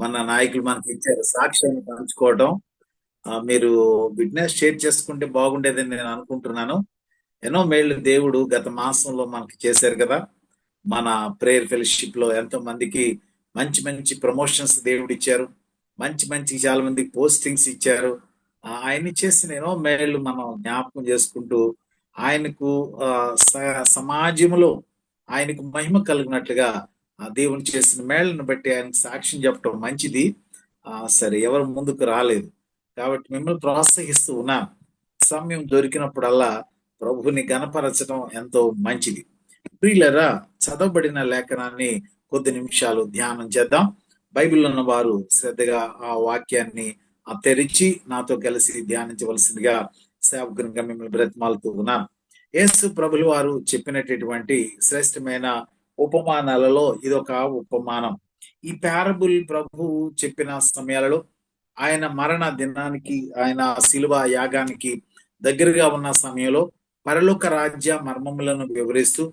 మన నాయకులు మనకి ఇచ్చారు సాక్ష్యాన్ని పంచుకోవడం. మీరు విట్నెస్ షేర్ చేసుకుంటే బాగుండేదని నేను అనుకుంటున్నాను. ఎన్నో మేళ్లు దేవుడు గత మాసంలో మనకి చేశారు కదా. మన ప్రేయర్ ఫెలోషిప్ లో ఎంతో మందికి మంచి మంచి ప్రమోషన్స్ దేవుడు ఇచ్చారు. మంచి మంచి చాలా మందికి పోస్టింగ్స్ ఇచ్చారు. ఆయన చేసిన ఎన్నో మేళ్లు మనం జ్ఞాపకం చేసుకుంటూ ఆయనకు సమాజంలో ఆయనకు మహిమ కలిగినట్లుగా ఆ దేవుని చేసిన మేళ్లను బట్టి ఆయనకు సాక్ష్యం చెప్పడం మంచిది. సరే, ఎవరు ముందుకు రాలేదు కాబట్టి మిమ్మల్ని ప్రోత్సహిస్తూ ఉన్నాను. సమయం దొరికినప్పుడల్లా ప్రభుని గణపరచడం ఎంతో మంచిది. ప్రియులరా, చదవబడిన లేఖనాన్ని కొద్ది నిమిషాలు ధ్యానం చేద్దాం. బైబిల్లో ఉన్న వారు శ్రద్ధగా ఆ వాక్యాన్ని తెరిచి నాతో కలిసి ధ్యానించవలసిందిగా సేవకునిగా మిమ్మల్ని బ్రతిమాలుతూ ఉన్నాను. యేసు ప్రభులు వారు చెప్పినటువంటి శ్రేష్టమైన ఉపమానాలలో ఇదొక ఉపమానం. ఈ పారబుల్ ప్రభు చెప్పిన సమయాలలో ఆయన మరణ దినానికి, ఆయన శిలువ యాగానికి దగ్గరగా ఉన్న సమయంలో పరలోక రాజ్య మర్మములను వివరిస్తూ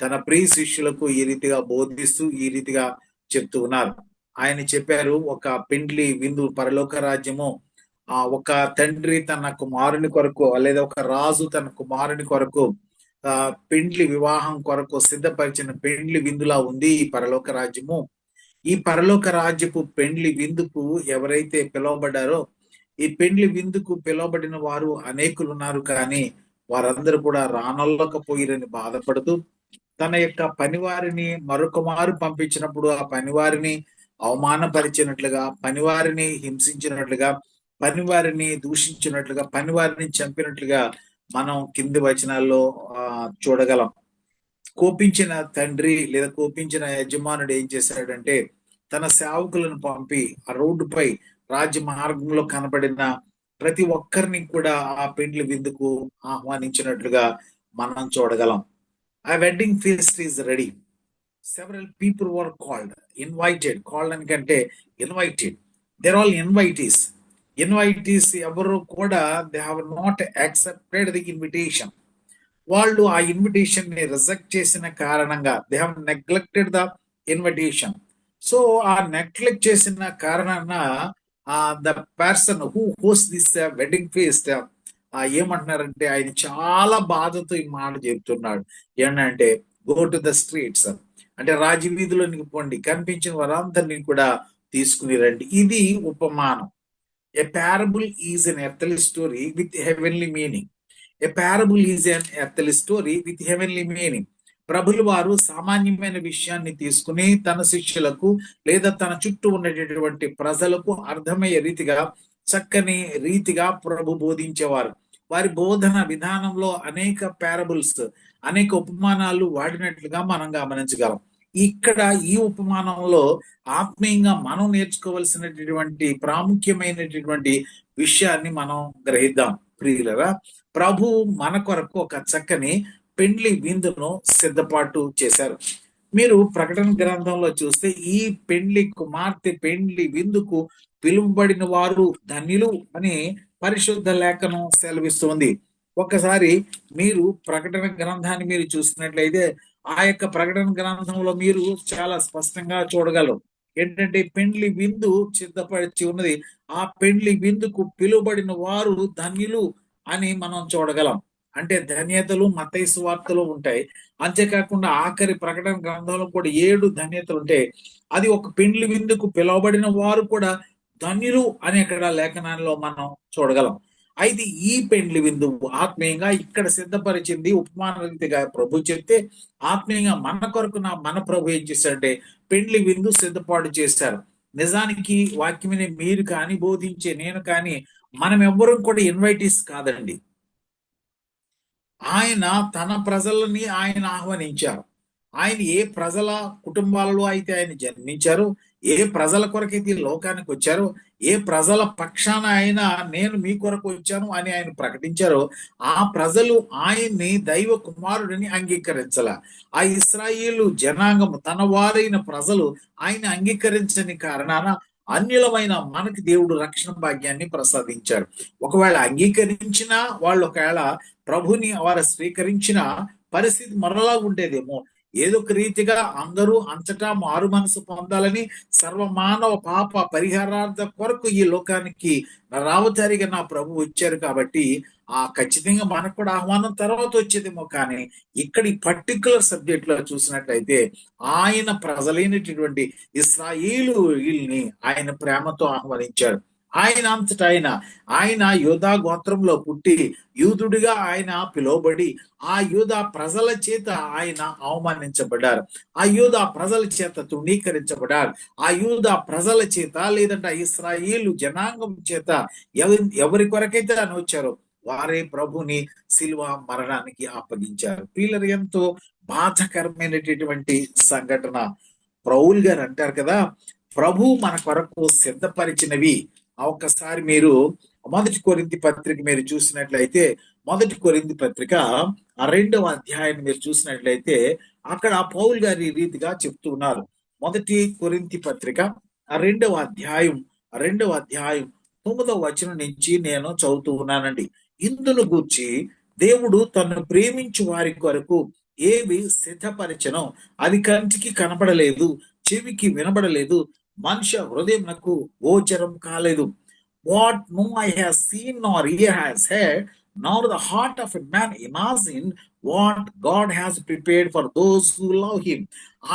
తన ప్రియ శిష్యులకు ఈ రీతిగా బోధిస్తూ ఈ రీతిగా చెప్తూ ఉన్నారు. ఆయన చెప్పారు, ఒక పెండ్లి విందు పరలోక రాజ్యము ఒక తండ్రి తన కుమారుని కొరకు లేదా ఒక రాజు తన కుమారుని కొరకు పెండ్లి వివాహం కొరకు సిద్ధపరిచిన పెండ్లి విందులా ఉంది ఈ పరలోక రాజ్యము. ఈ పరలోక రాజ్యపు పెండ్లి విందుకు ఎవరైతే పిలువబడ్డారో, ఈ పెండ్లి విందుకు పిలువబడిన వారు అనేకులు ఉన్నారు, కానీ వారందరూ కూడా రానొల్లకపోయిరని బాధపడుతూ తన యొక్క పనివారిని మరొక మారు పంపించినప్పుడు ఆ పనివారిని అవమానపరిచినట్లుగా, పనివారిని హింసించినట్లుగా, పనివారిని దూషించినట్లుగా, పనివారిని చంపినట్లుగా మనం కింది వచనాల్లో చూడగలం. కోపించిన తండ్రి లేదా కోపించిన యజమానుడు ఏం చేశాడంటే తన సేవకులను పంపి ఆ రోడ్డుపై రాజ్య మార్గంలో కనబడిన ప్రతి ఒక్కరిని కూడా ఆ పెండ్లి విందుకు ఆహ్వానించినట్లుగా మనం చూడగలం. ఆ wedding feast is ready. Several people were called, invited. Called అని కంటే invited. They're all invitees. Invitees ఎవరు కూడా they have not accepted the invitation. వాళ్ళు ఆ ఇన్విటేషన్ ని రిజెక్ట్ చేసిన కారణంగా they have neglected the invitation. So ఆ నెగ్లెక్ట్ చేసిన కారణాన the person who host this wedding feast ఏమంటున్నారంటే, ఆయన చాలా బాధతో ఈ మాట చెప్తున్నాడు. ఏంటంటే, గో టు ద స్ట్రీట్స్, అంటే రాజవీధిలోనికి పోండి, కనిపించిన వారందరినీ కూడా తీసుకుని రండి. ఇది ఉపమానం. A parable is an earthly story with heavenly meaning. A parable is an earthly story with heavenly meaning. ప్రభులు వారు సామాన్యమైన విషయాన్ని తీసుకుని తన శిష్యులకు లేదా తన చుట్టూ ఉండేటటువంటి ప్రజలకు అర్థమయ్యే రీతిగా, చక్కని రీతిగా ప్రభు బోధించేవారు. వారి బోధన విధానంలో అనేక పారబుల్స్, అనేక ఉపమానాలు వాడినట్లుగా మనం గమనించగలం. ఇక్కడ ఈ ఉపమానంలో ఆత్మీయంగా మనం నేర్చుకోవలసినటువంటి ప్రాముఖ్యమైనటువంటి విషయాన్ని మనం గ్రహిద్దాం. ప్రియులరా, ప్రభు మన కొరకు ఒక చక్కని పెండ్లి విందును సిద్ధపాటు చేశారు. మీరు ప్రకటన గ్రంథంలో చూస్తే ఈ పెండ్లి కుమార్తె పెండ్లి విందుకు పిలువబడిన వారు ధన్యులు అని పరిశుద్ధ లేఖనం సెలవిస్తుంది. ఒకసారి మీరు ప్రకటన గ్రంథాన్ని మీరు చూసినట్లయితే ఆ యొక్క ప్రకటన గ్రంథంలో మీరు చాలా స్పష్టంగా చూడగలరు. ఏంటంటే, పెండ్లి విందు సిద్ధపరిచి ఉన్నది. ఆ పెండ్లి విందుకు పిలువబడిన వారు ధన్యులు అని మనం చూడగలం. అంటే ధన్యతలు మత్తయి సువార్తలో ఉంటాయి. అంతేకాకుండా ఆఖరి ప్రకటన గ్రంథంలో కూడా 7 ధన్యతలు ఉంటాయి. అది ఒక పెండ్లి విందుకు పిలువబడిన వారు కూడా ధన్యులు అని అక్కడ లేఖనాల్లో మనం చూడగలం. అయితే ఈ పెండ్లి విందు ఆత్మీయంగా ఇక్కడ సిద్ధపరిచింది ఉపమాన రీతిగా ప్రభు చెప్తే, ఆత్మీయంగా మన కొరకు మన ప్రభు ఏం చేశారంటే పెండ్లి విందు సిద్ధపాటు చేశారు. నిజానికి వాక్యమని మీరు కానీ బోధించే నేను కానీ మనం ఎవ్వరం కూడా ఇన్వైటీస్ కాదండి. ఆయన తన ప్రజలని ఆయన ఆహ్వానించారు. ఆయన ఏ ప్రజల కుటుంబాలలో అయితే ఆయన జన్మించారో, ఏ ప్రజల కొరకైతే లోకానికి వచ్చారో, ఏ ప్రజల పక్షాన ఆయన నేను మీ కొరకు వచ్చాను అని ఆయన ప్రకటించారో, ఆ ప్రజలు ఆయన్ని దైవ కుమారుడిని అంగీకరించాల. ఆ ఇశ్రాయేలు జనాంగము తన వారైన ప్రజలు ఆయన అంగీకరించని కారణాన అన్యులమైన మనకి దేవుడు రక్షణ భాగ్యాన్ని ప్రసాదించారు. ఒకవేళ అంగీకరించినా వాళ్ళు ఒకవేళ ప్రభుని వారు స్వీకరించిన పరిస్థితి మరలా ఉండేదేమో. ఏదో ఒక రీతిగా అందరూ అంతటా మారు మనసు పొందాలని, సర్వమానవ పాప పరిహారార్థ కొరకు ఈ లోకానికి రావతారిగా నా ప్రభు వచ్చారు కాబట్టి ఖచ్చితంగా మనకు కూడా ఆహ్వానం తర్వాత వచ్చేదేమో. కానీ ఇక్కడ ఈ పర్టికులర్ సబ్జెక్ట్ లో చూసినట్లయితే ఆయన ప్రజలైనటువంటి ఇశ్రాయేలు వీళ్ళని ఆయన ప్రేమతో ఆహ్వానించాడు. ఆయన అంతటా ఆయన యూదా గోత్రంలో పుట్టి యూదుడిగా ఆయన పిలువబడి ఆ యూదా ప్రజల చేత ఆయన అవమానించబడ్డారు, ఆ యూదా ప్రజల చేత తృణీకరించబడ్డారు, ఆ యూదా ప్రజల చేత లేదంటే ఇశ్రాయేలు జనాంగం చేత ఎవరి కొరకైతే అని వచ్చారో వారే ప్రభుని శిలువ మరణానికి అప్పగించారు. పిల్లలు ఎంతో బాధకరమైనటువంటి సంఘటన. పౌలు గారు అంటారు కదా, ప్రభు మన కొరకు సిద్ధపరిచినవి. ఒక్కసారి మీరు మొదటి కొరింథీ పత్రిక మీరు చూసినట్లయితే, మొదటి కొరింథీ పత్రిక 2వ అధ్యాయం మీరు చూసినట్లయితే అక్కడ పౌలు గారు ఈ రీతిగా చెప్తూ ఉన్నారు. మొదటి కొరింథీ పత్రిక 2వ అధ్యాయం 9వ వచనం నుంచి నేను చదువుతూ ఉన్నానండి. ఇందును గూర్చి దేవుడు తనను ప్రేమించు వారి కొరకు ఏవి సిద్ధపరిచనో అది కంటికి కనబడలేదు, చెవికి వినబడలేదు, మనుష్య హృదయమునకు గోచరం కాలేదు. What no eye have seen nor ear has heard nor the heart of a man imagine what God has prepared for those who love him.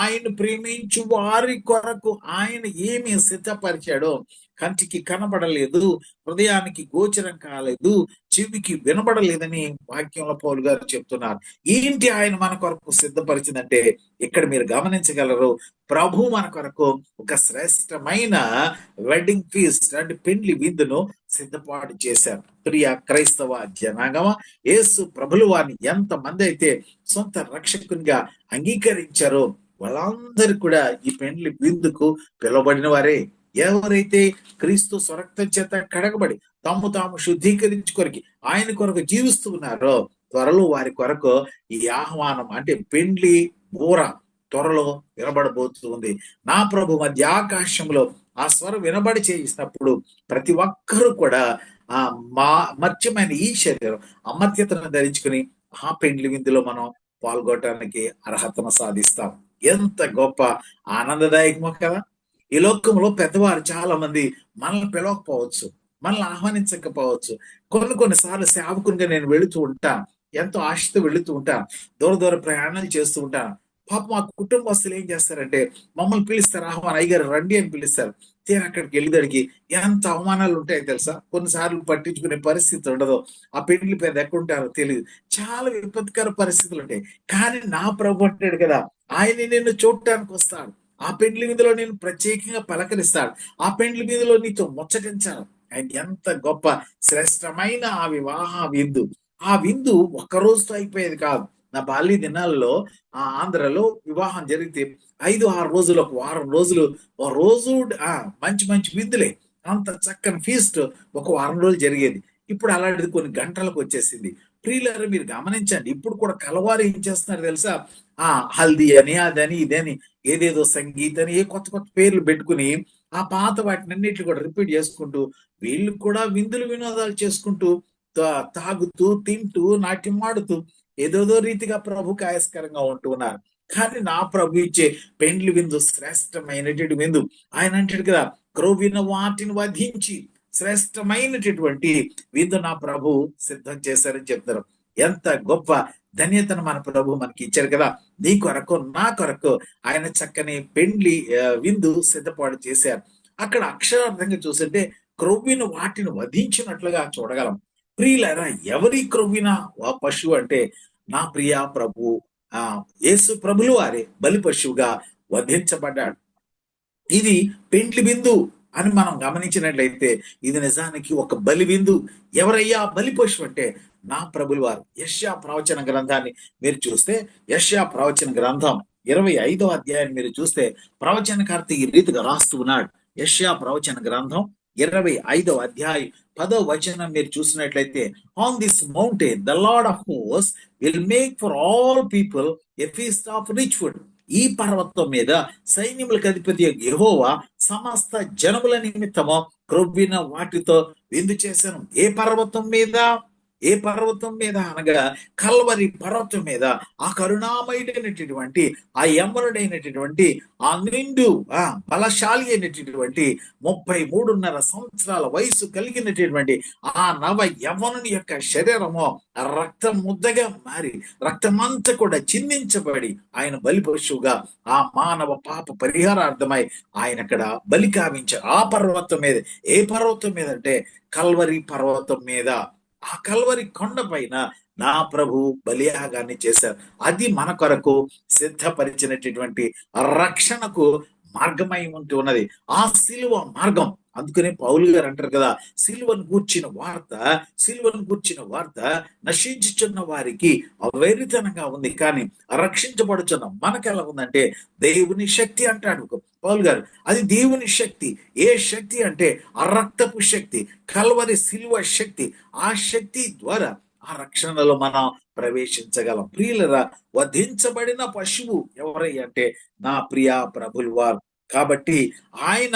ఆయన ప్రేమించు వారి కొరకు ఆయన ఏమి సిద్ధపరిచాడో కంటికి కనబడలేదు, హృదయానికి గోచరం కాలేదు, చెవికి వినబడలేదని వాక్యంలో పౌలు గారు చెప్తున్నారు. ఏంటి ఆయన మన కొరకు సిద్ధపరిచిందంటే ఇక్కడ మీరు గమనించగలరు, ప్రభు మన కొరకు ఒక శ్రేష్టమైన వెడ్డింగ్ ఫీస్ట్ అంటే పెండ్లి విందును సిద్ధపాటు చేశారు. ప్రియ క్రైస్తవ జనాంగమ, యేసు ప్రభులు వారిని ఎంత మంది అయితే సొంత రక్షకునిగా అంగీకరించారో వాళ్ళందరూ కూడా ఈ పెండ్లి విందుకు పిలువబడిన వారే. ఎవరైతే క్రీస్తు స్వరక్తం చేత కడగబడి తాము శుద్ధీకరించుకొరికి ఆయన కొరకు జీవిస్తూ ఉన్నారో త్వరలో వారి కొరకు ఈ ఆహ్వానం అంటే పెండ్లి బూర త్వరలో వినబడబోతుంది. నా ప్రభు మధ్య ఆకాశంలో ఆ స్వరం వినబడి చేసినప్పుడు ప్రతి ఒక్కరూ కూడా ఆ మత్యమైన ఈ శరీరం అమర్త్యతను ధరించుకుని ఆ పెండ్లి విందులో మనం పాల్గొనడానికి అర్హతను సాధిస్తాం. ఎంత గొప్ప ఆనందదాయకమో కదా. ఈ లోకంలో పెద్దవారు చాలా మంది మనల్ని పిలవకపోవచ్చు, మనల్ని ఆహ్వానించకపోవచ్చు. కొన్నిసార్లు సేవకునిగా నేను వెళుతూ ఉంటాను, ఎంతో ఆశతో వెళుతూ ఉంటాను, దూర ప్రయాణాలు చేస్తూ ఉంటాను. పాప మా కుటుంబస్తులు ఏం చేస్తారంటే మమ్మల్ని పిలుస్తారు, అయ్యగారు రండి అని పిలుస్తారు. తీరా అక్కడికి వెళ్ళేదానికి ఎంత అవమానాలు ఉంటాయో తెలుసా. కొన్నిసార్లు పట్టించుకునే పరిస్థితి ఉండదు, ఆ పెళ్లి పెద్ద ఎక్కడుంటారో తెలియదు, చాలా విపత్కర పరిస్థితులు ఉంటాయి. కానీ నా ప్రభు అంటాడు కదా, ఆయన నిన్ను చూడటానికి వస్తాడు, ఆ పెండ్లి విందులో నేను ప్రత్యేకంగా పలకరిస్తాడు, ఆ పెండ్లి విందులో నీతో ముచ్చటించాడు. ఆయన ఎంత గొప్ప శ్రేష్టమైన ఆ వివాహ విందు. ఆ విందు ఒక్క రోజుతో అయిపోయేది కాదు. నా బాల్య దినాల్లో ఆంధ్రలో వివాహం జరిగితే 5-6 రోజులు, ఒక వారం రోజులు, ఒక రోజు మంచి మంచి విందులే, అంత చక్కని ఫీస్ట్ ఒక వారం రోజులు జరిగేది. ఇప్పుడు అలాంటిది కొన్ని గంటలకు వచ్చేసింది. ప్రియులారా మీరు గమనించండి, ఇప్పుడు కూడా కలవారు ఏం చేస్తున్నారు తెలుసా, హల్దీ అని అదని ఇదని ఏదేదో సంగీత్ అని కొత్త పేర్లు పెట్టుకుని ఆ పాత వాటిని అన్నిటిని కూడా రిపీట్ చేసుకుంటూ వీళ్ళు కూడా విందులు వినోదాలు చేసుకుంటూ తాగుతూ తింటూ నాట్యం ఆడుతూ ఏదోదో రీతిగా ప్రభుకి ఆయస్కరంగా ఉంటున్నారు. కానీ నా ప్రభు ఇచ్చే పెండ్లి విందు శ్రేష్టమైనటువంటి విందు. ఆయన అంటాడు కదా, క్రొవ్విన వాటిని వధించి శ్రేష్టమైనటువంటి విందు నా ప్రభు సిద్ధం చేశారని చెప్తారు. ఎంత గొప్ప ధన్యతను మన ప్రభు మనకి ఇచ్చారు కదా. నీ కొరకు నా కొరకు ఆయన చక్కని పెండ్లి విందు సిద్ధపాటు చేశారు. అక్కడ అక్షరార్థంగా చూస్తుంటే క్రొవ్విన వాటిని వధించినట్లుగా చూడగలం. ప్రియులారా, ఎవరి క్రొవ్విన పశువు అంటే నా ప్రియ ప్రభు యేసు ప్రభులు వారే బలి పశువుగా వధించబడ్డాడు. ఇది పెండ్లి విందు అని మనం గమనించినట్లయితే ఇది నిజానికి ఒక బలి విందు. ఎవరయ్యా బలి పశువు అంటే నా ప్రభులు వారు. యెషయా ప్రవచన గ్రంథాన్ని మీరు చూస్తే, యెషయా ప్రవచన గ్రంథం 25వ అధ్యాయాన్ని మీరు చూస్తే ప్రవచనకర్త ఈ రీతిగా రాస్తూ ఉన్నాడు. యెషయా ప్రవచన గ్రంథం 25వ అధ్యాయం 10వ వచనం మీరు చూసినట్లయితే, on this mountain the lord of hosts will make for all people a feast of rich food. ఈ పర్వతం మీద సైన్యములకు అధిపతి యెహోవా సమస్త జనముల నిమిత్తము క్రొవ్విన వాటితో విందు చేశాను. ఏ పర్వతం మీద? ఏ పర్వతం మీద అనగా కల్వరి పర్వతం మీద ఆ కరుణామయుడైనటువంటి, ఆ యమ్మనుడైనటువంటి, ఆ నిండు బలశాలి అయినటువంటి 33.5 సంవత్సరాల వయసు కలిగినటువంటి ఆ నవ యవ్వనుని యొక్క శరీరము రక్త ముద్దగా మారి రక్తమంతా కూడా చిందించబడి ఆయన బలి పశువుగా ఆ మానవ పాప పరిహారార్థమై ఆయన అక్కడ బలి కావించారు. ఆ పర్వతం మీద, ఏ పర్వతం మీద అంటే కల్వరి పర్వతం మీద, ఆ కల్వరి కొండ పైన నా ప్రభు బలియాగాన్ని చేశారు. అది మన కొరకు సిద్ధపరిచినటువంటి రక్షణకు మార్గమై ఉంటూ ఉన్నది. ఆ సిలువ మార్గం. అందుకనే పౌలు గారు అంటారు కదా, సిలువను గూర్చిన వార్త నశించుచున్న వారికి వెరితనంగా ఉంది, కానీ రక్షించబడుచున్న మనకు ఎలా ఉందంటే దేవుని శక్తి అంటాడు పౌలు గారు. అది దేవుని శక్తి. ఏ శక్తి అంటే ఆ రక్తపు శక్తి, కల్వరి సిలువ శక్తి. ఆ శక్తి ద్వారా ఆ రక్షణలో మనం ప్రవేశించగలం. ప్రియులరా, వధించబడిన పశువు ఎవరై అంటే నా ప్రియా ప్రభులు వారు. కాబట్టి ఆయన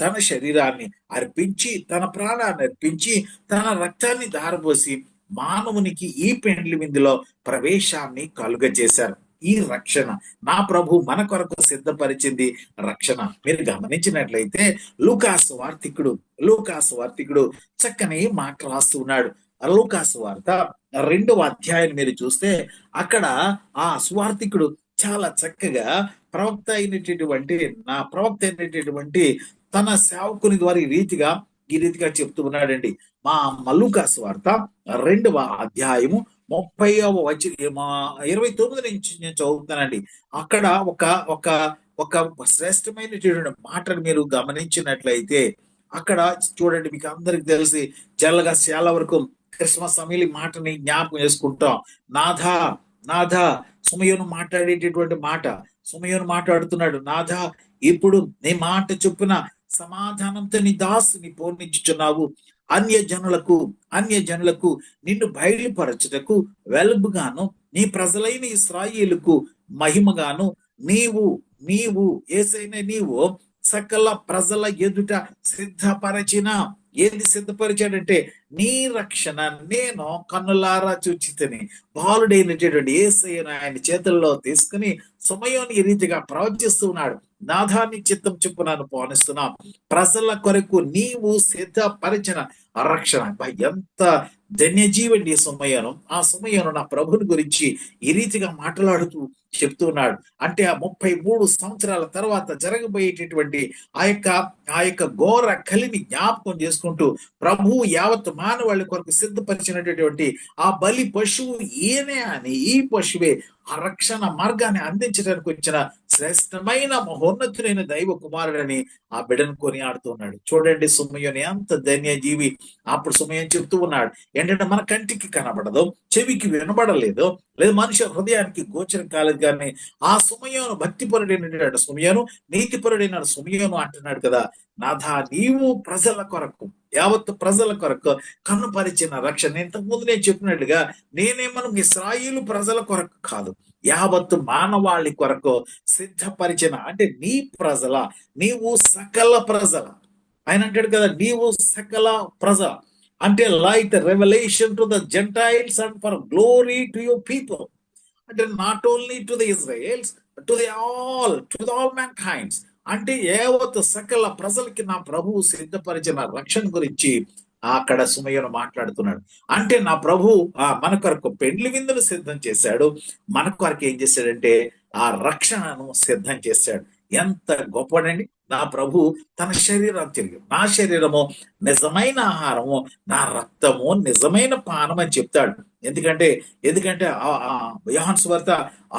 తన శరీరాన్ని అర్పించి, తన ప్రాణాన్ని అర్పించి, తన రక్తాన్ని ధారపోసి మానవునికి ఈ పెండ్లి విందులో ప్రవేశాన్ని కలుగజేశారు. ఈ రక్షణ నా ప్రభు మన కొరకు సిద్ధపరిచింది రక్షణ. మీరు గమనించినట్లయితే లూకాసు వార్తికుడు చక్కని మాట రాస్తూ ఉన్నాడు. లూకాసు వార్త 2వ అధ్యాయం మీరు చూస్తే అక్కడ ఆ సువార్తికుడు చాలా చక్కగా ప్రవక్త అయినటువంటి తన సేవకుని ద్వారా ఈ రీతిగా చెప్తూ ఉన్నాడండి. మా లూకాసు వార్త 2వ అధ్యాయము 29 నుంచి నేను చదువుతానండి. అక్కడ ఒక శ్రేష్టమైనటువంటి మాటను మీరు గమనించినట్లయితే అక్కడ చూడండి, మీకు అందరికి తెలిసి చాలా వరకు క్రిస్మస్ సమయంలో ఈ మాటని జ్ఞాపకం చేసుకుంటాం. నాథా సుమయోను మాట్లాడేటటువంటి మాట. సుమయోను మాట్లాడుతున్నాడు, నాథా ఇప్పుడు నీ మాట చొప్పున సమాధానంతో నీ దాసుని పూర్ణించుచున్నావు. అన్య జనులకు నిన్ను బయలుపరచుటకు వెలుగుగాను, నీ ప్రజలైన ఇశ్రాయేలుకు మహిమగాను నీవు యేసైనా నీవు సకల ప్రజల ఎదుట ఏది సిద్ధపరిచాడంటే నీ రక్షణ నేను కన్నులారా చూచితిని. బాలుడైనటువంటి యేసయ్యను ఆయన చేతుల్లో తీసుకుని సమయాన్ని ఈ రీతిగా ప్రవచిస్తూ ఉన్నాడు. నాథాన్ని చిత్తం చొప్పున పోనిస్తున్నాం. ప్రజల కొరకు నీవు సిద్ధపరిచిన రక్షణ. ఎంత ధన్యజీవండి సమయను. ఆ సమయను నా ప్రభుని గురించి ఈ రీతిగా మాట్లాడుతూ చెప్తున్నాడు. అంటే ఆ 33 సంవత్సరాల తర్వాత జరగబోయేటటువంటి ఆ యొక్క ఘోర కలిని జ్ఞాపకం చేసుకుంటూ ప్రభువు యావత్ మానవాళి కొరకు సిద్ధపరిచినటువంటి ఆ బలి పశువు ఈయనే అని, ఈ పశువే ఆ రక్షణ మార్గాన్ని అందించడానికి వచ్చిన శ్రేష్టమైన మహోన్నతుడైన దైవ కుమారుడని ఆ బిడ్డను కొనియాడుతున్నాడు. చూడండి సుమయోని ఎంత ధన్యజీవి. అప్పుడు సుమయం చెప్తూ ఉన్నాడు, ఏంటంటే మన కంటికి కనబడదు, చెవికి వినబడలేదు, లేదు మనిషి హృదయానికి గోచరం కాలేదు, కానీ ఆ సుమయోను భక్తిపరుడైన సుమయోను, నీతిపరుడైన సుమయోను అంటున్నాడు కదా, నాథా నీవు ప్రజల కొరకు, యావత్తు ప్రజల కొరకు కనుపరిచిన రక్షణ. ఇంతకుముందు నేను చెప్పినట్టుగా నేనేమను ఇశ్రాయేలు ప్రజల కొరకు కాదు, యావత్తు మానవాళి కొరకు సిద్ధపరిచిన, అంటే నీవు సకల ప్రజల. ఆయన అంటాడు కదా, నీవు సకల ప్రజల అంటే light revolution to the Gentiles and for glory to your people. అంటే not only to the Israels, to all mankinds. అంటే యావత్ సకల ప్రజలకి నా ప్రభువు సిద్ధపరిచిన రక్షణ గురించి అక్కడ సుమయ్యను మాట్లాడుతున్నాడు. అంటే నా ప్రభు మన కొరకు పెండ్లి విందును సిద్ధం చేశాడు, మన కొరకు ఏం చేశాడంటే ఆ రక్షణను సిద్ధం చేశాడు. ఎంత గొప్పడండి నా ప్రభు. తన శరీరం తిరిగి, నా శరీరము నిజమైన ఆహారము, నా రక్తము నిజమైన పానం అని చెప్తాడు. ఎందుకంటే యోహాను సువార్త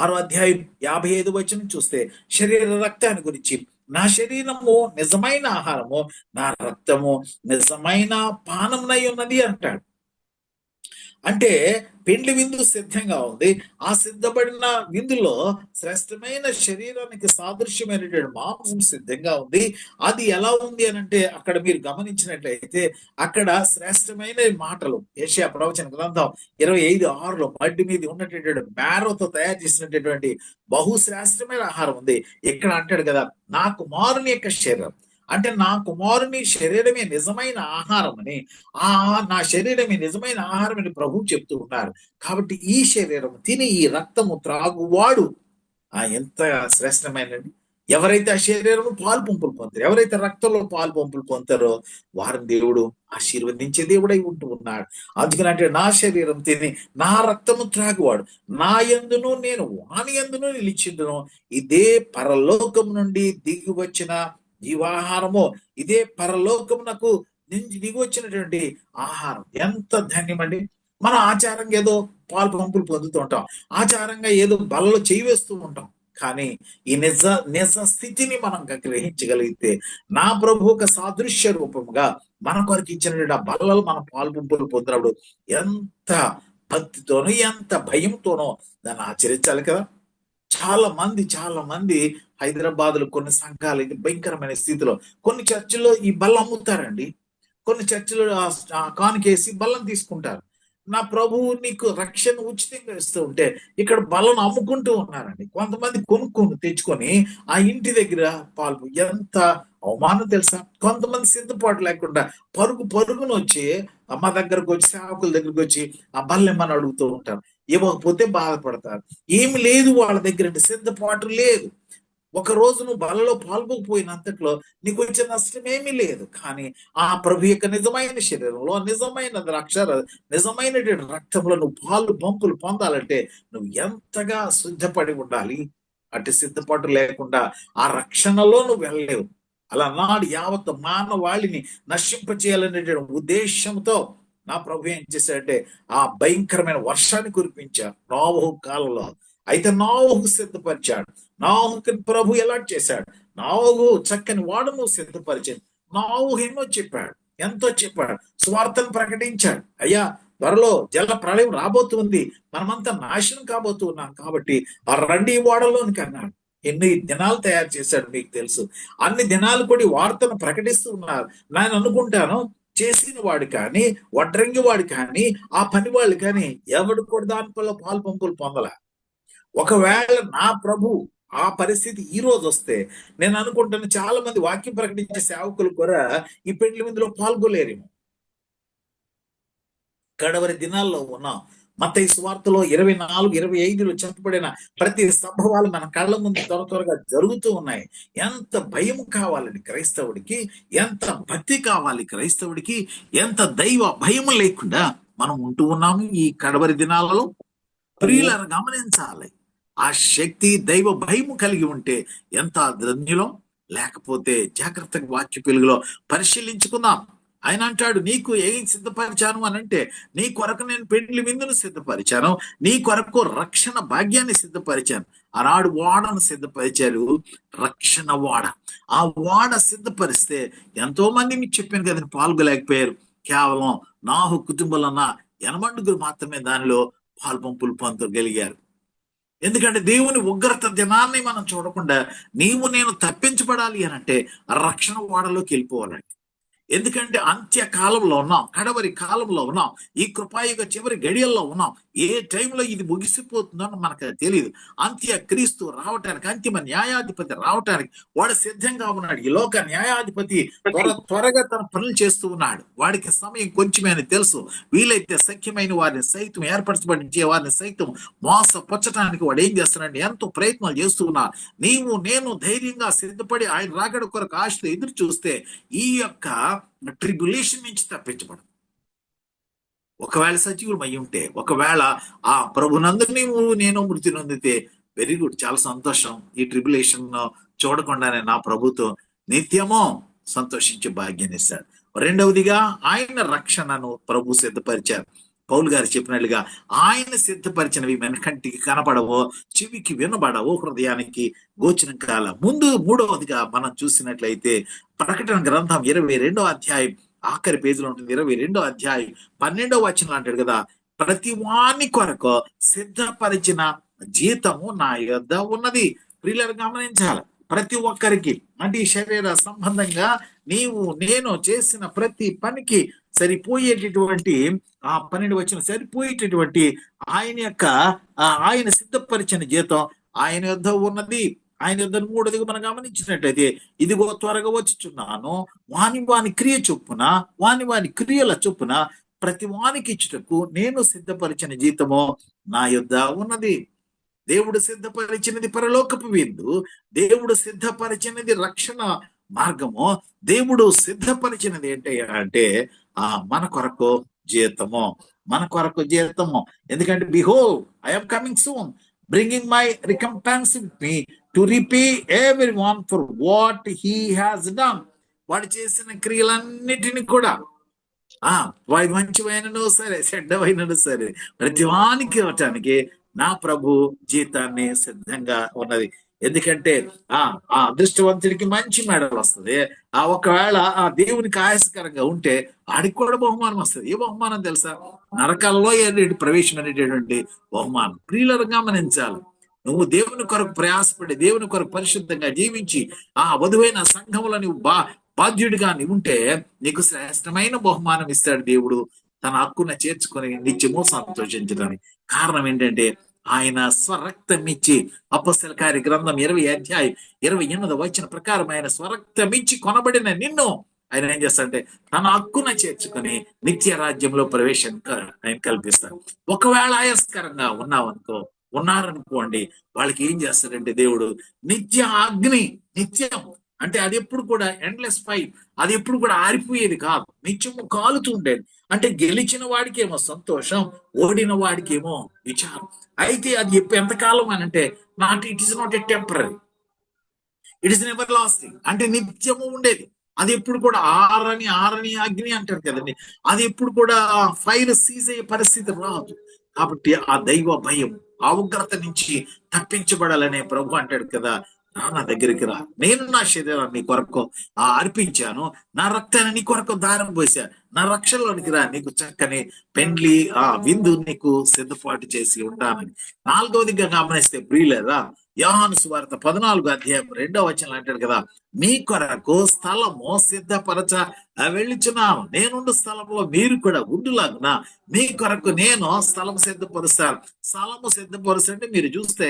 6వ అధ్యాయం 55 వచనం చూస్తే శరీర రక్తాన్ని గురించి, నా శరీరము నిజమైన ఆహారము, నా రక్తము నిజమైన పానమునై ఉన్నది అంటాడు. అంటే పెండ్లి విందు సిద్ధంగా ఉంది. ఆ సిద్ధపడిన విందులో శ్రేష్టమైన శరీరానికి సాదృశ్యమైనటువంటి మాంసం సిద్ధంగా ఉంది. అది ఎలా ఉంది అని అంటే అక్కడ మీరు గమనించినట్లయితే అక్కడ శ్రేష్టమైన మాటలు, యెషయా ప్రవచన గ్రంథం 25:6లో మడ్డి మీద ఉన్నటువంటి మేరతో తయారు చేసినటువంటి బహుశ్రేష్టమైన ఆహారం ఉంది. ఇక్కడ అంటాడు కదా, నా కుమారుని యొక్క శరీరం, అంటే నా కుమారుని శరీరమే నిజమైన ఆహారం అని, ఆ నా శరీరమే నిజమైన ఆహారం అని ప్రభువు చెప్తూ ఉన్నారు. కాబట్టి ఈ శరీరం తిని ఈ రక్తము త్రాగువాడు ఎంత శ్రేష్టమైనది. ఎవరైతే ఆ శరీరంలో పాలు పంపులు పొందుతారో, ఎవరైతే రక్తంలో పాలు పంపులు పొందుతారో వారిని దేవుడు ఆశీర్వదించే దేవుడై ఉంటూ ఉన్నాడు. అందుకనంటే నా శరీరం తిని నా రక్తము త్రాగువాడు నా యందును నేను వాని యందును నిలిచిందును. ఇదే పరలోకం నుండి దిగి వచ్చిన జీవాహారము, ఇదే పరలోకమునకు దిగి వచ్చినటువంటి ఆహారం. ఎంత ధన్యమండి. మనం ఆచారంగా ఏదో పాలు పంపులు పొందుతూ ఉంటాం, ఆచారంగా ఏదో బలలో చేయి వేస్తూ ఉంటాం. కానీ ఈ నిజ నిజ స్థితిని మనం గ్రహించగలిగితే, నా ప్రభు ఒక సాదృశ్య రూపముగా మన కొరకు ఇచ్చినటువంటి ఆ బలలో మనం పాలు పంపులు పొందినప్పుడు ఎంత భక్తితోనో ఎంత భయంతోనో దాన్ని ఆచరించాలి కదా. చాలా మంది హైదరాబాద్ లో కొన్ని సంఘాలు భయంకరమైన స్థితిలో, కొన్ని చర్చిల్లో ఈ బల్ల అమ్ముతారండి. కొన్ని చర్చిలు కానుకేసి బల్లం తీసుకుంటారు. నా ప్రభువు నీకు రక్షణ ఉచితంగా ఇస్తూ ఉంటే ఇక్కడ బలను అమ్ముకుంటూ ఉన్నారండి. కొంతమంది కొనుక్కొని తెచ్చుకొని ఆ ఇంటి దగ్గర పాల్పు. ఎంత అవమానం తెలుసా. కొంతమంది సిద్ధపాటు లేకుండా పరుగున వచ్చి మా దగ్గరకు వచ్చి, సేవకుల దగ్గరకు వచ్చి ఆ బల్లెమ్మని అడుగుతూ ఉంటారు. ఇవ్వకపోతే బాధపడతారు. ఏమి లేదు వాళ్ళ దగ్గర, సిద్ధపాటు లేదు. ఒక రోజు నువ్వు బలలో పాల్గొకపోయినంతట్లో నీకు వచ్చే నష్టమేమీ లేదు. కానీ ఆ ప్రభు యొక్క నిజమైన శరీరంలో, నిజమైన నిజమైన రక్తంలో నువ్వు పాలు పంపులు పొందాలంటే నువ్వు ఎంతగా సిద్ధపడి ఉండాలి. అటు సిద్ధపాటు లేకుండా ఆ రక్షణలో నువ్వు వెళ్ళలేవు. అలా నాడు యావత్ మానవాళిని నశింపచేయాలనేటువంటి ఉద్దేశంతో నా ప్రభు ఏం చేశాడంటే ఆ భయంకరమైన వర్షాన్ని కురిపించారు నోవహు కాలంలో. అయితే నోవహుకు సిద్ధపరిచాడు. నోవహుకు ప్రభు ఎలా చేశాడు? నోవహు చక్కని వాడును సిద్ధపరిచాడు. నోవహు ఎంతో చెప్పాడు, స్వార్థను ప్రకటించాడు. అయ్యా, త్వరలో జల ప్రళయం రాబోతుంది, మనమంతా నాశనం కాబోతూ ఉన్నాం, కాబట్టి ఆ రండి ఓడలోనికి అన్నాడు. ఎన్ని దినాలు తయారు చేశాడు మీకు తెలుసు. అన్ని దినాలు కూడా వార్తను ప్రకటిస్తూ ఉన్నారు. నేను అనుకుంటాను చేసిన వాడు కానీ, వడ్రంగి వాడు కానీ, ఆ పని వాళ్ళు కానీ ఎవడు కూడా దానిలో పాలు పంపులు పొందలే. ఒకవేళ నా ప్రభు ఆ పరిస్థితి ఈ రోజు వస్తే నేను అనుకుంటాను చాలా మంది వాక్యం ప్రకటించే సేవకులు కూడా ఈ పెండ్లి విందులో పాల్గొలేరేమో. కడవరి దినాల్లో ఉన్నాం. మత్తయి సువార్తలో 24, 25లో చెప్పబడిన ప్రతి సంభవాలు మన కళ్ళ ముందు త్వరగా జరుగుతూ ఉన్నాయి. ఎంత భయం కావాలండి క్రైస్తవుడికి, ఎంత భక్తి కావాలి క్రైస్తవుడికి, ఎంత దైవ భయం లేకుండా మనం ఉంటూ ఉన్నాము ఈ కడవరి దినాలలో. ప్రియులను గమనించాలి. ఆ శక్తి దైవ భయము కలిగి ఉంటే ఎంత ధన్యులో. లేకపోతే జాగ్రత్తగా వాక్య వెలుగులో పరిశీలించుకుందాం. ఆయన అంటాడు, నీకు ఏం సిద్ధపరిచాను అని అంటే, నీ కొరకు నేను పెండ్లి విందును సిద్ధపరిచాను, నీ కొరకు రక్షణ భాగ్యాన్ని సిద్ధపరిచాను. ఆనాడు ఓడను సిద్ధపరిచారు, రక్షణ ఓడ. ఆ ఓడ సిద్ధపరిస్తే ఎంతో మంది మీకు చెప్పాను కదా పాల్గొలేకపోయారు. కేవలం నాహు కుటుంబంలో ఉన్న 80 మాత్రమే దానిలో పాలు పంపులు పొందగలిగారు. ఎందుకంటే దేవుని ఉగ్రత దినాన్ని మనం చూడకుండా నీవు నేను తప్పించబడాలి అని అంటే రక్షణ ఓడలోకి వెళ్ళిపోవాలండి. ఎందుకంటే అంత్య కాలంలో ఉన్నాం, కడవరి కాలంలో ఉన్నాం, ఈ కృపాయుగ చివరి గడియల్లో ఉన్నాం. ఏ టైంలో ఇది ముగిసిపోతుందో మనకు తెలియదు. అంత్య క్రీస్తు రావటానికి, అంతిమ న్యాయాధిపతి రావటానికి వాడు సిద్ధంగా ఉన్నాడు. ఈ లోక న్యాయాధిపతి త్వరగా తన పనులు చేస్తూ ఉన్నాడు. వాడికి సమయం కొంచెమే అని తెలుసు. వీలైతే సఖ్యమైన వారిని సైతం, ఏర్పరచబడించే వారిని సైతం మోసపరచడానికి వాడు ఏం చేస్తున్నాడు? ఎంతో ప్రయత్నాలు చేస్తూ ఉన్నాడు. నీవు నేను ధైర్యంగా సిద్ధపడి ఆయన రాకడ కొరకు ఆశతో ఎదురు చూస్తే ఈ యొక్క ట్రిబ్యులేషన్ నుంచి తప్పించబడు. ఒకవేళ సజీవులు అయి ఉంటే, ఒకవేళ ఆ ప్రభునందు నీవు నేను మృతి నొందితే వెరీ గుడ్, చాలా సంతోషం. ఈ ట్రిబ్యులేషన్ చూడకుండానే నా ప్రభుతో నిత్యమో సంతోషించే భాగ్యాన్ని ఇస్తాడు. రెండవదిగా ఆయన రక్షణను ప్రభు సిద్ధపరిచారు. పౌలు గారు చెప్పినట్లుగా ఆయన సిద్ధపరిచినవి వెనకంటికి కనపడవో, చెవికి వినబడవో, హృదయానికి గోచరం కాల. మూడవదిగా మనం చూసినట్లయితే ప్రకటన గ్రంథం 22వ అధ్యాయం ఆఖరి పేజీలో ఉంటుంది. 22వ అధ్యాయం 12వ వచనం అంటాడు కదా, ప్రతి వాని కొరకు సిద్ధపరిచిన జీతము నా యొద్ద ఉన్నది. ప్రియులను గమనించాలి. ప్రతి ఒక్కరికి, అంటే ఈ శరీర సంబంధంగా నీవు నేను చేసిన ప్రతి పనికి సరిపోయేటటువంటి ఆ 12 వచనం సరిపోయేటటువంటి ఆయన సిద్ధపరిచిన జీతం ఆయన యొద్ద ఉన్నది. ఆయన యుద్ధ మూడోదిగా మనం గమనించినట్లయితే, ఇదిగో త్వరగా వచ్చుచున్నాను, వాని వాని క్రియ చొప్పున, వాని క్రియల చొప్పున ప్రతి వానికి ఇచ్చుటకు నేను సిద్ధపరిచిన జీతము నా యొద్ద ఉన్నది. దేవుడు సిద్ధపరిచినది పరలోకపు విందు, దేవుడు సిద్ధపరిచినది రక్షణ మార్గము, దేవుడు సిద్ధపరిచినది ఏంటి అంటే మన కొరకు జీతము, మన కొరకు జీతము. ఎందుకంటే behold I am coming soon, bringing my recompense with me to repay every one for what he has done. వాడు చేసిన క్రియలన్నిటిని కూడా వాడి మంచివైనను సరే, చెడ్డవైనను సరే, ప్రతి వానికి ఇవ్వటానికి నా ప్రభు జీతాన్ని సిద్ధంగా ఉన్నది. ఎందుకంటే ఆ అదృష్టవంతుడికి మంచి మెడల్ వస్తుంది. ఒకవేళ ఆ దేవునికి ఆయాసకరంగా ఉంటే ఆడికి కూడా బహుమానం వస్తుంది. ఏ బహుమానం తెలుసా? నరకాల్లో ప్రవేశం అనేటటువంటి బహుమానం. ప్రియులను గమనించాలి. నువ్వు దేవుని కొరకు ప్రయాసపడి, దేవుని కొరకు పరిశుద్ధంగా జీవించి వధువైన సంఘములో నువ్వు బాధ్యుడిగా ఉంటే నీకు శ్రేష్టమైన బహుమానం ఇస్తాడు దేవుడు, తన హక్కున చేర్చుకొని నిత్యము సంతోషించడానికి. కారణం ఏంటంటే ఆయన స్వరక్తం ఇచ్చి, అపొస్తలుల కార్య గ్రంథం 20:28 ప్రకారం ఆయన స్వరక్తం ఇచ్చి కొనబడిన నిన్ను ఆయన ఏం చేస్తాడంటే తన హక్కున చేర్చుకొని నిత్య రాజ్యంలో ప్రవేశం ఆయన కల్పిస్తాడు. ఒకవేళ ఆయాస్కరంగా ఉన్నారనుకోండి, వాళ్ళకి ఏం చేస్తాడంటే దేవుడు నిత్య అగ్ని, నిత్యం అంటే అది ఎప్పుడు కూడా ఎండ్లెస్ ఫైర్, అది ఎప్పుడు కూడా ఆరిపోయేది కాదు, నిత్యము కాలుతూ ఉండేది. అంటే గెలిచిన వాడికేమో సంతోషం, ఓడిన వాడికేమో విచారం. అయితే అది ఎంతకాలం అని అంటే it is not a temporary, it is never lasting. అంటే నిత్యము ఉండేది. అది ఎప్పుడు కూడా ఆరని అగ్ని అంటారు కదండి, అది ఎప్పుడు కూడా ఫైర్ సీజ్ అయ్యే పరిస్థితి రాదు. కాబట్టి ఆ దైవ భయం, ఆ ఉగ్రత నుంచి తప్పించబడాలనే ప్రభు అంటాడు కదా, నా దగ్గరికి రా, నేను నా శరీరాన్ని నీ కొరకు అర్పించాను, నా రక్తాన్ని నీ కొరకు దారం పోసాను, నా రక్షణలోనికి రా, నీకు చక్కని పెండ్లి విందు నీకు సిద్ధపాటు చేసి ఉంటానని. 4వదిగా గమనిస్తే ప్రియులారా, యోహాను సువార్త 14:2 అంటాడు కదా, మీ కొరకు స్థలము సిద్ధపరచ వెళ్ళుచున్నాను, నేనుండు స్థలంలో మీరు కూడా ఉండులాగున మీ కొరకు నేను స్థలం సిద్ధపరుస్తాను. స్థలము సిద్ధపరుస్తుంటే మీరు చూస్తే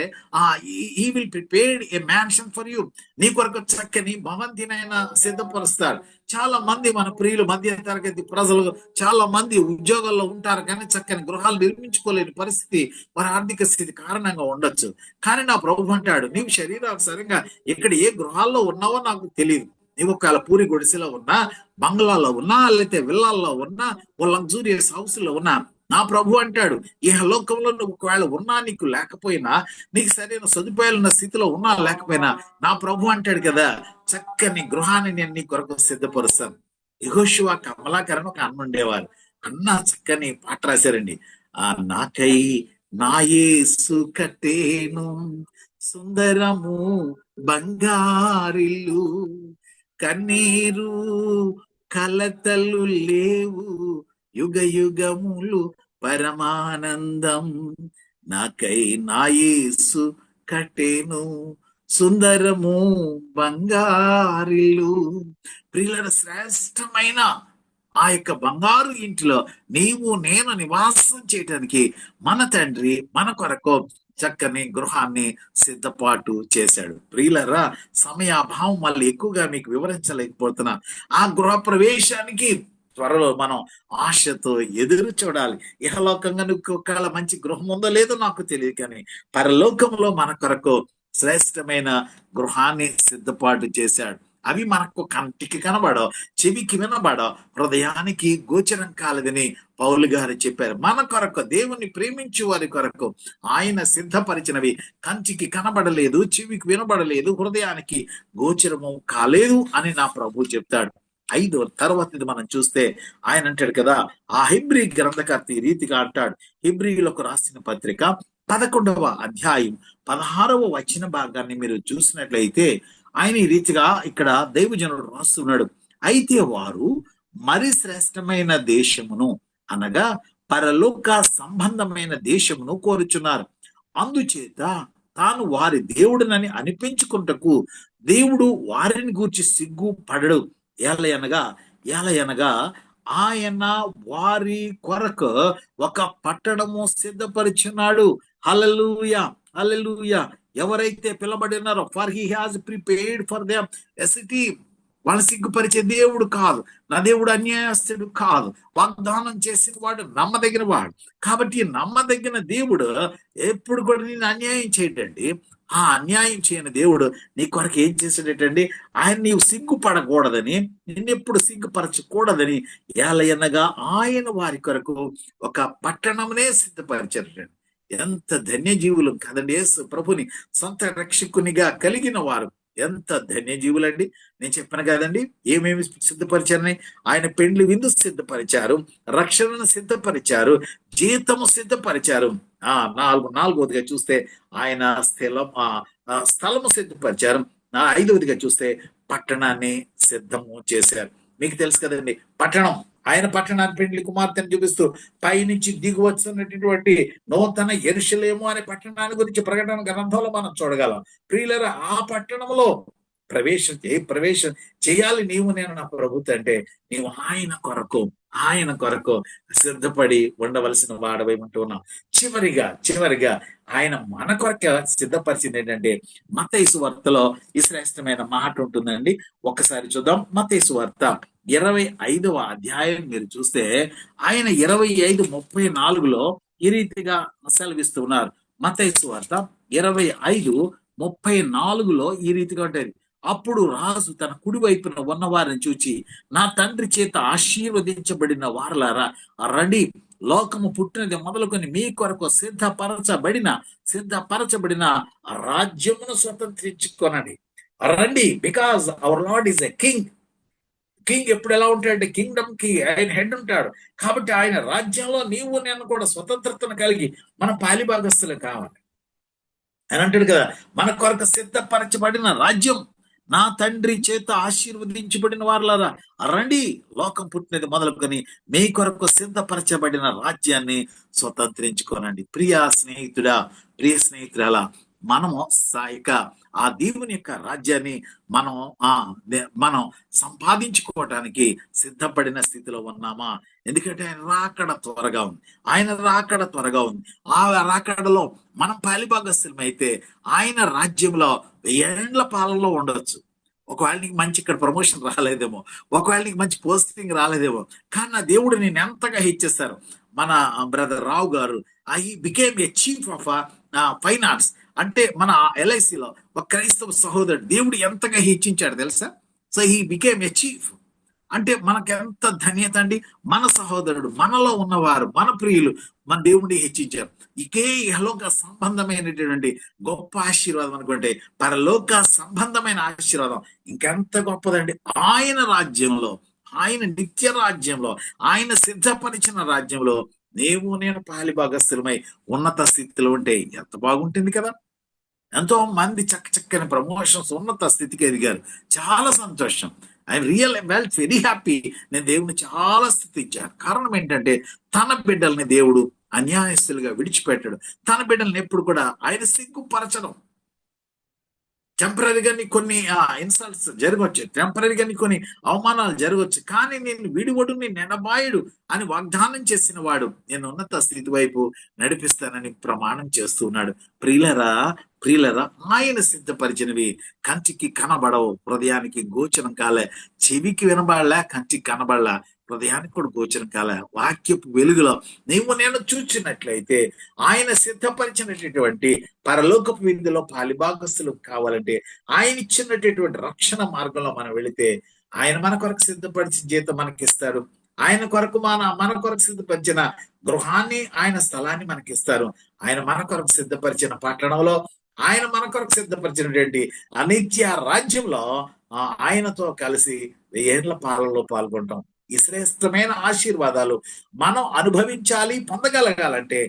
ఈ will prepared A mansion for you, నీ కొరకు చక్కని భవంతినైనా సిద్ధపరుస్తాడు. చాలా మంది మన ప్రియులు, మధ్య తరగతి ప్రజలు చాలా మంది ఉద్యోగాల్లో ఉంటారు, కానీ చక్కని గృహాలు నిర్మించుకోలేని పరిస్థితి వారి ఆర్థిక స్థితి కారణంగా ఉండొచ్చు. కానీ నా ప్రభు అంటాడు, నీవు శరీరానుసారంగా ఇక్కడ ఏ గృహాల్లో ఉన్నావో నాకు తెలియదు, నీవు ఒకవేళ పూరి గుడిసెలో ఉన్నా, బంగ్లాలో ఉన్నా, లేకపోతే విల్లాల్లో ఉన్నా, ఓ లగ్జూరియస్ హౌస్ లో ఉన్నా, నా ప్రభు అంటాడు, ఈ లోకంలో నువ్వు ఒకవేళ ఉన్నా, నీకు లేకపోయినా, నీకు సరైన సదుపాయాలు ఉన్న స్థితిలో ఉన్నా లేకపోయినా, నా ప్రభు అంటాడు కదా, చక్కని గృహాన్ని నేను నీ కొరకు సిద్ధపరుస్తాను. యెహోషువ కమలాకరణ ఒక అన్న ఉండేవారు, అన్న చక్కని పాట రాశారండి. నాకై నా యేసు కట్టేను సుందరము బంగారిల్లు, కన్నీరు కలతలు లేవు, యుగ యుగములు పరమానందం. నాకై నా యేసు కట్టేను సుందరము బంగారిల్లు. ప్రియుల, శ్రేష్టమైన ఆ యొక్క బంగారు ఇంటిలో నీవు నేను నివాసం చేయటానికి మన తండ్రి మన కొరకు చక్కని గృహాన్ని సిద్ధపాటు చేశాడు. ప్రియులరా, సమయాభావం మళ్ళీ ఎక్కువగా మీకు వివరించలేకపోతున్నా. ఆ గృహ ప్రవేశానికి త్వరలో మనం ఆశతో ఎదురు చూడాలి. ఇహలోకంగా నువ్వు ఒకవేళ మంచి గృహం ఉందో లేదో నాకు తెలియదు, కానీ పరలోకంలో మన కొరకు శ్రేష్టమైన గృహాన్ని సిద్ధపాటు చేశాడు. అవి మనకు కంటికి కనబడో, చెవికి వినబడో, హృదయానికి గోచరం కాలేదని పౌలు గారు చెప్పారు. మన కొరకు, దేవుని ప్రేమించే వారి కొరకు ఆయన సిద్ధపరిచినవి కంటికి కనబడలేదు, చెవికి వినబడలేదు, హృదయానికి గోచరము కాలేదు అని నా ప్రభు చెప్తాడు. 5వ తర్వాత మనం చూస్తే ఆయన అంటాడు కదా, ఆ హెబ్రీ గ్రంథకర్త ఈ రీతిగా అంటాడు. హెబ్రీయులకు రాసిన పత్రిక 11వ అధ్యాయం 16వ భాగాన్ని మీరు చూసినట్లయితే ఆయన ఈ రీతిగా ఇక్కడ దైవజనుడు రాస్తున్నాడు. అయితే వారు మరి శ్రేష్టమైన దేశమును అనగా పరలోక సంబంధమైన దేశమును కోరుచున్నారు. అందుచేత తాను వారి దేవుడునని అనిపించుకుంటకు దేవుడు వారిని గూర్చి సిగ్గు పడడు. ఎలయనగా ఆయన వారి కొరకు ఒక పట్టణము సిద్ధపరిచున్నాడు. హల్లెలూయా, హల్లెలూయా. ఎవరైతే పిలబడి ఉన్నారో, for he has prepared for them a city. వాళ్ళ సిగ్గుపరిచే దేవుడు కాదు, నా దేవుడు అన్యాయస్తుడు కాదు, వాగ్దానం చేసిన వాడు నమ్మదగిన వాడు. కాబట్టి ఈ నమ్మదగిన దేవుడు ఎప్పుడు కూడా నేను అన్యాయం చేయటండి. ఆ అన్యాయం చేయని దేవుడు నీ కొరకు ఏం చేసాడటండి, ఆయన నీవు సిగ్గుపడకూడదని, నిన్నెప్పుడు సిగ్గుపరచకూడదని ఏలయనగా ఆయన వారి కొరకు ఒక పట్టణమునే సిద్ధపరిచారటండి. ఎంత ధన్యజీవులు కదండి, యేసు ప్రభుని సొంత రక్షకునిగా కలిగిన వారు ఎంత ధన్యజీవులండి. నేను చెప్పాను కదండి ఏమేమి సిద్ధపరిచారని. ఆయన పెండ్లి విందు సిద్ధపరిచారు, రక్షణను సిద్ధపరిచారు, జీతము సిద్ధపరిచారు. నాలుగవదిగా చూస్తే ఆయన స్థలము సిద్ధపరిచారు. ఐదవదిగా చూస్తే పట్టణాన్ని సిద్ధము చేశారు. మీకు తెలుసు కదండి పట్టణం, ఆయన పట్టణాన్ని పెండ్లి కుమార్తెను చూపిస్తూ పైనుంచి దిగి వచ్చినటువంటి నూతన యెరూషలేము అనే పట్టణాన్ని గురించి ప్రకటన గ్రంథంలో మనం చూడగలం. ప్రియులారా, ఆ పట్టణంలో ప్రవేశం చేయాలి నీవు నేను నా ప్రభుత్వం అంటే నీవు ఆయన కొరకు సిద్ధపడి ఉండవలసిన వాడవై ఉంటున్నాం. చివరిగా ఆయన మన కొరకు సిద్ధపరిచింది ఏంటంటే, మత్తయి సువార్తలో ఈ శ్రేష్టమైన మాట ఉంటుందండి. ఒక్కసారి చూద్దాం. మత్తయి సువార్త 25వ అధ్యాయం మీరు చూస్తే ఆయన 25:34లో ఈ రీతిగా సెలవిస్తూ ఉన్నారు. మత్తయి సువార్త 25:34లో ఈ రీతిగా ఉంటుంది. అప్పుడు రాజు తన కుడి వైపున ఉన్నవారిని చూచి, నా తండ్రి చేత ఆశీర్వదించబడిన వారలారా రండి, లోకము పుట్టినది మొదలుకొని మీ కొరకు సిద్ధపరచబడిన రాజ్యమును స్వతంత్రించుకొనండి. రండి, because our Lord is a king ఎప్పుడు ఎలా ఉంటాడంటే కింగ్డమ్ కి ఆయన హెడ్ ఉంటాడు. కాబట్టి ఆయన రాజ్యంలో నీవు నేను కూడా స్వతంత్రతను కలిగి మన పాలిభాగస్తులు కావాలి అని అంటాడు కదా. మన కొరకు సిద్ధపరచబడిన రాజ్యం, నా తండ్రి చేత ఆశీర్వదించబడిన వారలారా రండి, లోకం పుట్టినది మొదలుకొని మీ కొరకు సిద్ధపరచబడిన రాజ్యాన్ని స్వతంత్రించుకోనండి. ప్రియ స్నేహితురాలా, మనము ఆ దేవుని యొక్క రాజ్యాన్ని మనం సంపాదించుకోవటానికి సిద్ధపడిన స్థితిలో ఉన్నామా? ఎందుకంటే ఆయన రాకడ త్వరగా ఉంది. ఆ రాకడలో మనం పాలిభాగస్థులమైతే ఆయన రాజ్యంలో 1000 ఏండ్ల పాలనలో ఉండొచ్చు. ఒకవేళ నీకు మంచి ఇక్కడ ప్రమోషన్ రాలేదేమో, ఒకవేళ నీకు మంచి పోస్టింగ్ రాలేదేమో, కానీ నా దేవుడు నేను ఎంతగా హెచ్చిస్తారు. మన బ్రదర్ రావు గారు he became a chief of finance. అంటే మన LICలో ఒక క్రైస్తవ సహోదరుడు దేవుడు ఎంతగా హెచ్చించాడు తెలుసా. So he became a chief. అంటే మనకు ఎంత ధన్యత అండి. మన సహోదరుడు, మనలో ఉన్నవారు, మన ప్రియులు మన దేవుడిని హెచ్చించారు. ఇకే ఇహలోక సంబంధమైనటువంటి గొప్ప ఆశీర్వాదం అనుకుంటే పరలోక సంబంధమైన ఆశీర్వాదం ఇంకెంత గొప్పదండి. ఆయన రాజ్యంలో, ఆయన నిత్య రాజ్యంలో, ఆయన సిద్ధపరిచిన రాజ్యంలో నీవు నేను పాలిభాగస్థులమై ఉన్నత స్థితిలో ఉంటే ఎంత బాగుంటుంది కదా. ఎంతో మంది చక్కని ప్రమోషన్స్, ఉన్నత స్థితికి ఎదిగారు. చాలా సంతోషం. Very happy. నేను దేవుని చాలా స్థుతించాను. కారణం ఏంటంటే తన బిడ్డల్ని దేవుడు అన్యాయస్తులుగా విడిచిపెట్టాడు. తన బిడ్డల్ని ఎప్పుడు కూడా ఆయన సిగ్గుపరచడం. టెంపరీగా కొన్ని ఇన్సల్ట్స్ జరగవచ్చు, టెంపరీగా కొన్ని అవమానాలు జరగవచ్చు, కానీ నేను విడివడు నేను ఎనబాయుడు అని వాగ్దానం చేసిన వాడు నేను ఉన్నత స్థితి వైపు నడిపిస్తానని ప్రమాణం చేస్తున్నాడు. ప్రియులరా, ఆయన సిద్ధపరిచినవి కంటికి కనబడవు, హృదయానికి గోచరం కాలే. చెవికి వినబడలే, కంటికి కనబడలే, హృదయానికి కూడా గోచరం కాలే. వాక్యపు వెలుగులో నీవు నేను చూచినట్లయితే ఆయన సిద్ధపరిచినటువంటి పరలోకపు విందులో పాలిభాగస్తులు కావాలంటే ఆయన ఇచ్చినటువంటి రక్షణ మార్గంలో మనం వెళితే ఆయన మన కొరకు సిద్ధపరిచిన జీతం మనకిస్తారు. ఆయన కొరకు మన కొరకు సిద్ధపరిచిన గృహాన్ని, ఆయన స్థలాన్ని మనకిస్తారు. ఆయన మన కొరకు సిద్ధపరిచిన పట్టణంలో, ఆయన మన కొరకు సిద్ధపరిచినటువంటి అనిత్య రాజ్యంలో ఆయనతో కలిసి 1000 ఏండ్ల పాలనలో పాల్గొంటాం. ఈ శ్రేష్టమైన ఆశీర్వాదాలు మనం అనుభవించాలి, పొందగలగాలంటే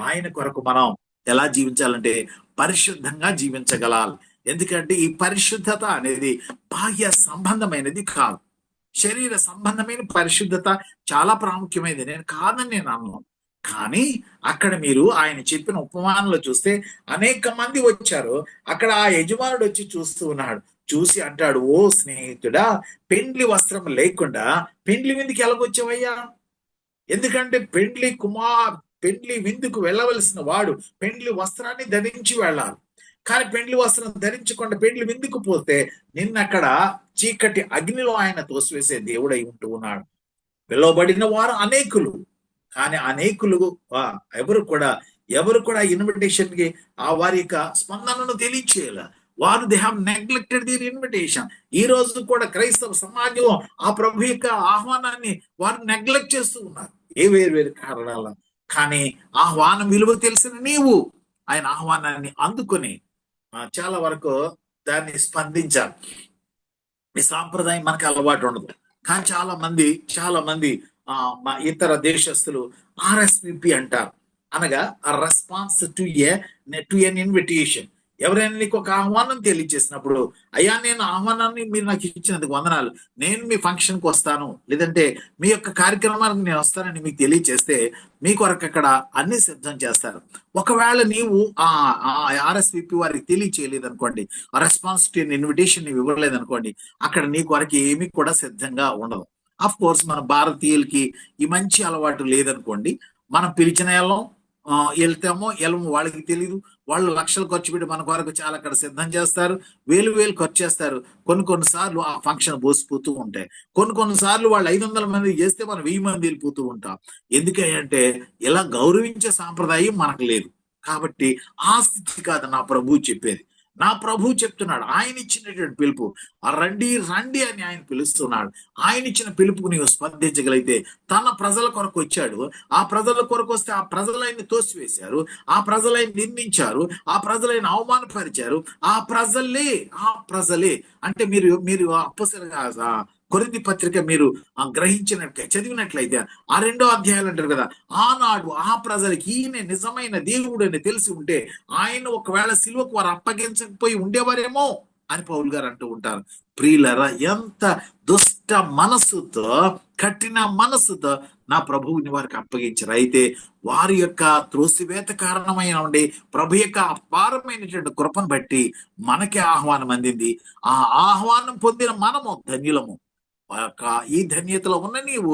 ఆయన కొరకు మనం ఎలా జీవించాలంటే పరిశుద్ధంగా జీవించగలాలి. ఎందుకంటే ఈ పరిశుద్ధత అనేది బాహ్య సంబంధమైనది కాదు, శరీర సంబంధమైన పరిశుద్ధత చాలా ప్రాముఖ్యమైనది. నేను అన్నాను. కానీ అక్కడ మీరు ఆయన చెప్పిన ఉపమానంలో చూస్తే అనేక మంది వచ్చారు. అక్కడ ఆ యజమానుడు వచ్చి చూస్తూ ఉన్నాడు. చూసి అంటాడు, ఓ స్నేహితుడా, పెండ్లి వస్త్రం లేకుండా పెండ్లి విందుకి ఎలాగొచ్చావయ్యా? ఎందుకంటే పెండ్లి విందుకు వెళ్ళవలసిన వాడు పెండ్లి వస్త్రాన్ని ధరించి వెళ్ళాలి. కానీ పెండ్లి వస్త్రం ధరించకుండా పెండ్లి విందుకు పోతే నిన్నక్కడ చీకటి అగ్నిలో ఆయన తోసివేసే దేవుడై ఉంటూ ఉన్నాడు. పిలువబడిన వారు అనేకులు, కానీ అనేకులు ఎవరు కూడా ఇన్విటేషన్ కి ఆ వారి యొక్క స్పందనను తెలియచేయాల. వారు దే హావ్ నెగ్లెక్టెడ్ దిర్ ఇన్విటేషన్. ఈ రోజు కూడా క్రైస్తవ సమాజం ఆ ప్రభు యొక్క ఆహ్వానాన్ని వారు నెగ్లెక్ట్ చేస్తూ ఉన్నారు, వేరు కారణాల. కానీ ఆహ్వానం విలువ తెలిసిన నీవు ఆయన ఆహ్వానాన్ని అందుకొని చాలా వరకు దాన్ని స్పందించాలి. ఈ సాంప్రదాయం మనకు అలవాటు ఉండదు, కానీ చాలా మంది ఇతర దేశస్తులు RSVP అంటారు, అనగా రెస్పాన్స్ టు ఎన్ ఇన్విటేషన్. ఎవరైనా నీకు ఒక ఆహ్వానం తెలియజేసినప్పుడు, అయ్యా నేను ఆహ్వానాన్ని మీరు నాకు ఇచ్చినందుకు వందనాలు, నేను మీ ఫంక్షన్కి వస్తాను, లేదంటే మీ యొక్క కార్యక్రమానికి నేను వస్తానని మీకు తెలియజేస్తే మీ కొరకు అక్కడ అన్ని సిద్ధం చేస్తారు. ఒకవేళ నీవు ఆ RSVP వారికి తెలియచేయలేదు అనుకోండి, రెస్పాన్స్ టు ఇన్విటేషన్ నీవు ఇవ్వలేదు అనుకోండి, అక్కడ నీ కొరకు ఏమీ కూడా సిద్ధంగా ఉండదు. అఫ్ కోర్స్ మన భారతీయులకి ఈ మంచి అలవాటు లేదనుకోండి, మనం పిలిచిన వెళ్తామో వెళ్ళమో వాళ్ళకి తెలియదు. వాళ్ళు లక్షలు ఖర్చు పెట్టి మన కొరకు చాలా అక్కడ సిద్ధం చేస్తారు, వేలు ఖర్చు చేస్తారు. కొన్ని సార్లు ఆ ఫంక్షన్ బోసిపోతూ ఉంటాయి. కొన్ని సార్లు వాళ్ళు 500 మంది చేస్తే మనం 1000 మంది వెళ్ళిపోతూ ఉంటాం. ఎందుకంటే ఇలా గౌరవించే సాంప్రదాయం మనకు లేదు. కాబట్టి ఆ స్థితి కాదు నా ప్రభువు చెప్పేది. నా ప్రభు చెప్తున్నాడు, ఆయన ఇచ్చినటువంటి పిలుపు రండి రండి అని ఆయన పిలుస్తున్నాడు. ఆయన ఇచ్చిన పిలుపుకు నీవు స్పందించగలిగితే, తన ప్రజల కొరకు వచ్చాడు, ఆ ప్రజల కొరకు వస్తే ఆ ప్రజలైన తోసివేశారు, ఆ ప్రజలైన నిందించారు, ఆ ప్రజలైన అవమానపరిచారు. ఆ ప్రజలే అంటే మీరు అప్పసలుగా కొరింథీ పత్రిక మీరు చదివినట్లయితే ఆ 2వ అధ్యాయాలు అంటారు కదా, ఆనాడు ఆ ప్రజలకి ఈయన నిజమైన దేవుడు అని తెలిసి ఉంటే ఆయన ఒకవేళ సిలువకు వారు అప్పగించకపోయి ఉండేవారేమో అని పౌలు గారు అంటూ ఉంటారు. ప్రియులరా, ఎంత దుష్ట మనస్సుతో, కఠిన మనస్సుతో నా ప్రభువుని వారికి అప్పగించారు. అయితే వారి యొక్క త్రోసివేత కారణమైన ఉండి ప్రభు యొక్క అపారమైనటువంటి కృపను బట్టి మనకి ఆహ్వానం అందింది. ఆ ఆహ్వానం పొందిన మనము ధన్యులము. ఈ ధన్యతలో ఉన్న నీవు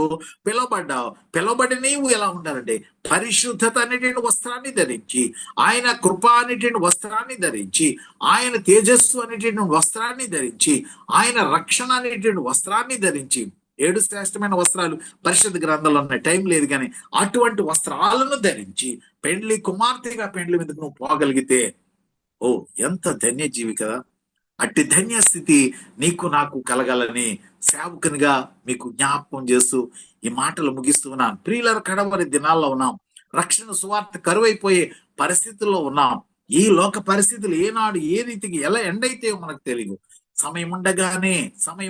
పిలవబడి నీవు ఎలా ఉండాలంటే, పరిశుద్ధత అనేటువంటి వస్త్రాన్ని ధరించి, ఆయన కృప అనేటువంటి వస్త్రాన్ని ధరించి, ఆయన తేజస్సు అనేటువంటి వస్త్రాన్ని ధరించి, ఆయన రక్షణ అనేటువంటి వస్త్రాన్ని ధరించి, 7 శ్రేష్టమైన వస్త్రాలు పరిశుద్ధ గ్రంథంలో ఉన్నాయి, టైం లేదు కానీ అటువంటి వస్త్రాలను ధరించి పెండ్లి కుమార్తెగా పెండ్లి మీదకు నువ్వు పోగలిగితే ఎంత ధన్య జీవి కదా. అట్టి ధన్య స్థితి నీకు నాకు కలగాలని సేవకునిగా మీకు జ్ఞాపకం చేస్తూ ఈ మాటలు ముగిస్తూ ఉన్నాను. ప్రియుల కడవరి దినాల్లో ఉన్నాం, రక్షణ సువార్త కరువైపోయే పరిస్థితుల్లో ఉన్నాం. ఈ లోక పరిస్థితులు ఏనాడు ఏ రీతికి ఎలా ఎండైతే మనకు తెలియదు. సమయం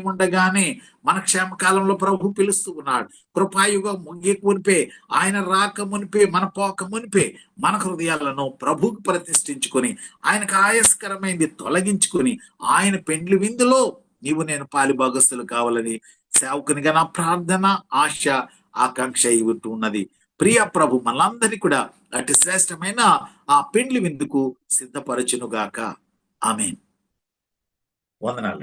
ఉండగానే మన క్షేమకాలంలో ప్రభు పిలుస్తూ ఉన్నాడు. కృపాయుగం ముగియక మునిపే, ఆయన రాక మునిపే, మన పోక మునిపే మన హృదయాలను ప్రభుకు ప్రతిష్ఠించుకొని, ఆయనకు ఆయాస్కరమైంది తొలగించుకొని, ఆయన పెండ్లి విందులో నీవు నేను పాలిభాగస్తులు కావాలని సేవకునిగా నా ప్రార్థన, ఆశ, ఆకాంక్ష ఇవ్వటూ ఉన్నది. ప్రియ ప్రభు మనందరినీ కూడా అతి శ్రేష్టమైన ఆ పెండ్లి విందుకు సిద్ధపరచునుగాక. ఆమేన్. వందనాలు.